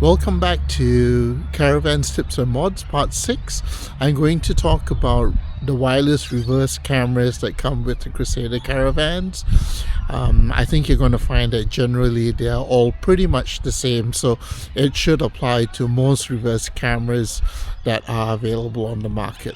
Welcome back to Caravans Tips and Mods Part 6. I'm going to talk about the wireless reverse cameras that come with the Crusader Caravans. I think you're going to find that generally they are all pretty much the same, so it should apply to most reverse cameras that are available on the market.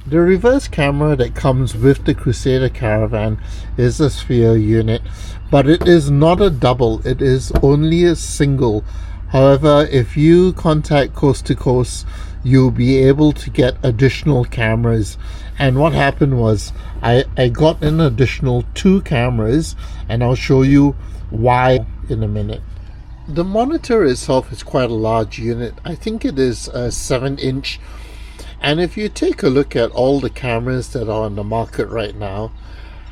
The reverse camera that comes with the Crusader Caravan is a sphere unit, but it is not a double, it is only a single. However, if you contact Coast to Coast, you'll be able to get additional cameras. And what happened was I got an additional 2 cameras, and I'll show you why in a minute. The monitor itself is quite a large unit. I think it is a 7-inch. And if you take a look at all the cameras that are on the market right now,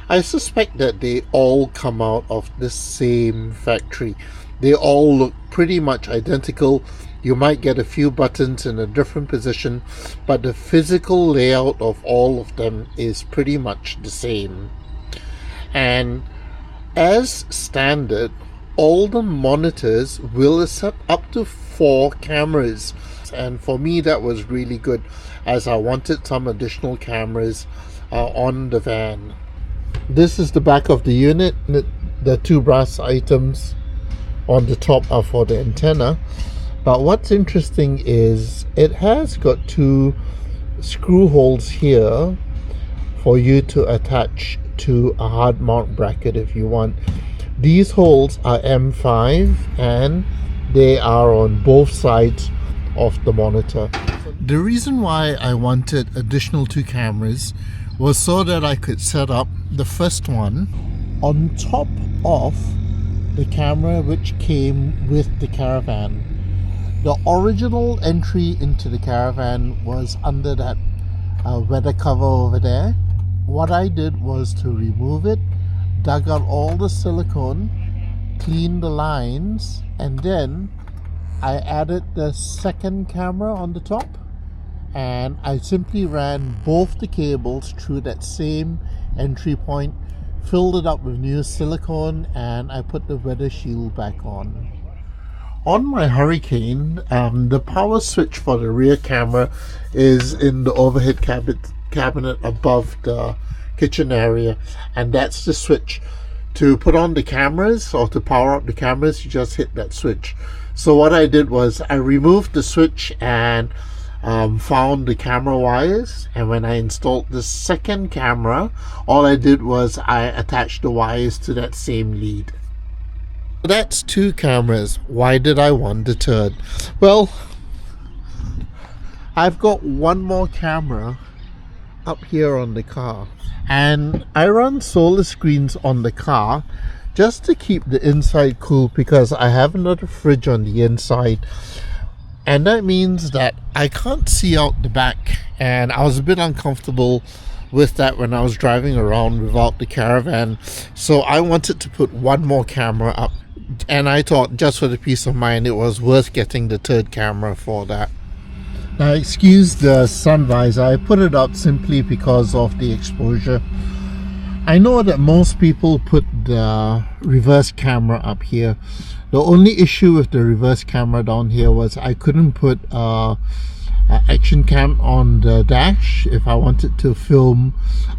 I suspect that they all come out of the same factory. They all look pretty much identical. You might get a few buttons in a different position, but the physical layout of all of them is pretty much the same. And as standard, all the monitors will accept up to 4 cameras. And for me, that was really good, as I wanted some additional cameras on the van. This is the back of the unit. The 2 brass items on the top are for the antenna, but what's interesting is it has got 2 screw holes here for you to attach to a hard mount bracket if you want. These holes are M5 and they are on both sides of the monitor. The reason why I wanted additional 2 cameras was so that I could set up the first one on top of the camera which came with the Caravan. The original entry into the Caravan was under that weather cover over there. What I did was to remove it, dug out all the silicone, cleaned the lines, and then I added the second camera on the top, and I simply ran both the cables through that same entry point, filled it up with new silicone, and I put the weather shield back on. On my Hurricane, the power switch for the rear camera is in the overhead cabinet above the kitchen area, and that's the switch. To put on the cameras or to power up the cameras, you just hit that switch. So what I did was I removed the switch and found the camera wires, and when I installed the second camera, all I did was I attached the wires to that same lead. That's 2 cameras. Why did I want the third? Well, I've got one more camera up here on the car, and I run solar screens on the car just to keep the inside cool, because I have another fridge on the inside. And that means that I can't see out the back, and I was a bit uncomfortable with that when I was driving around without the Caravan. So I wanted to put one more camera up, and I thought just for the peace of mind it was worth getting the 3rd camera for that. Now excuse the sun visor, I put it up simply because of the exposure. I know that most people put the reverse camera up here. The only issue with the reverse camera down here was I couldn't put an action cam on the dash if I wanted to film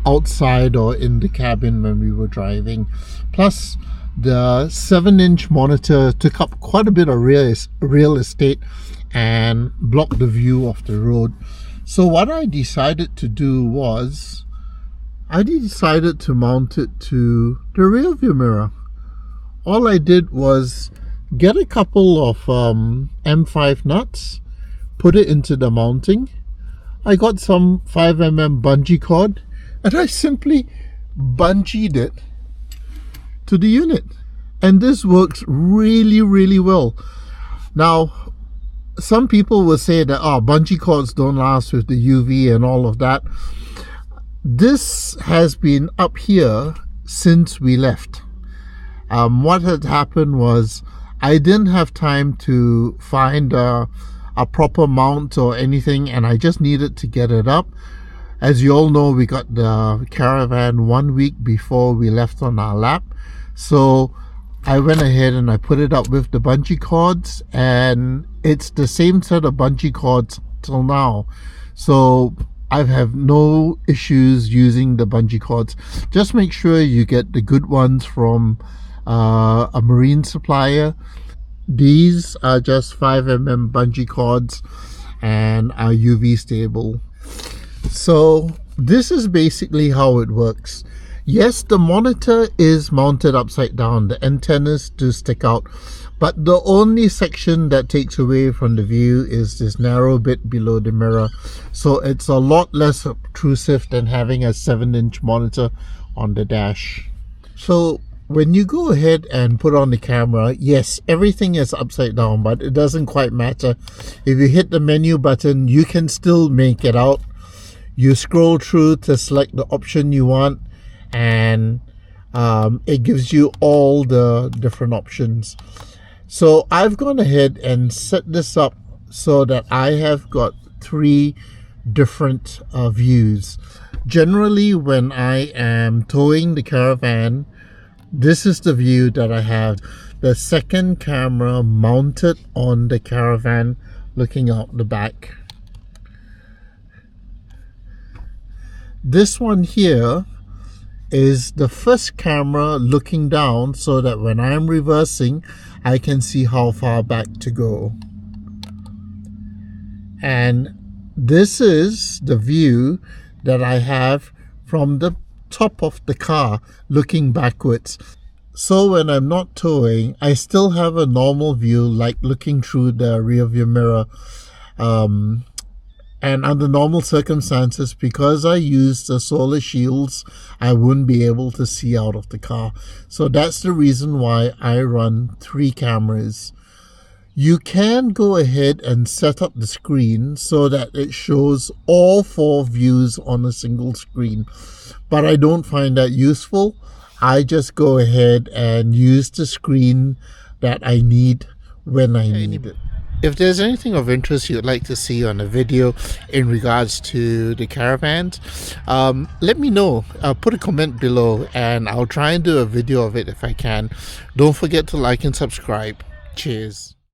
outside or in the cabin when we were driving. Plus, the 7-inch monitor took up quite a bit of real estate and blocked the view of the road. So what I decided to do was I decided to mount it to the rear view mirror. All I did was get a couple of M5 nuts, put it into the mounting. I got some 5mm bungee cord, and I simply bungeed it to the unit. And this works really, really well. Now, some people will say that bungee cords don't last with the UV and all of that. This has been up here since we left. What had happened was I didn't have time to find a proper mount or anything, and I just needed to get it up. As you all know, we got the Caravan 1 week before we left on our lap, so I went ahead and I put it up with the bungee cords, and it's the same set of bungee cords till now. So I have no issues using the bungee cords. Just make sure you get the good ones from a marine supplier. These are just 5mm bungee cords and are UV stable. So this is basically how it works. Yes, the monitor is mounted upside down, the antennas do stick out, but the only section that takes away from the view is this narrow bit below the mirror. So it's a lot less obtrusive than having a 7-inch monitor on the dash. So when you go ahead and put on the camera, yes, everything is upside down, but it doesn't quite matter. If you hit the menu button, you can still make it out. You scroll through to select the option you want, and it gives you all the different options. So I've gone ahead and set this up so that I have got 3 different views. Generally, when I am towing the Caravan, this is the view that I have. The second camera mounted on the Caravan looking out the back. This one here is the first camera looking down, so that when I'm reversing I can see how far back to go. And this is the view that I have from the top of the car looking backwards. So when I'm not towing, I still have a normal view, like looking through the rear view mirror. And under normal circumstances, because I use the solar shields, I wouldn't be able to see out of the car. So that's the reason why I run 3 cameras. You can go ahead and set up the screen so that it shows all 4 views on a single screen, but I don't find that useful. I just go ahead and use the screen that I need when I need it. If there's anything of interest you'd like to see on a video in regards to the Caravans, let me know. Put a comment below and I'll try and do a video of it if I can. Don't forget to like and subscribe. Cheers.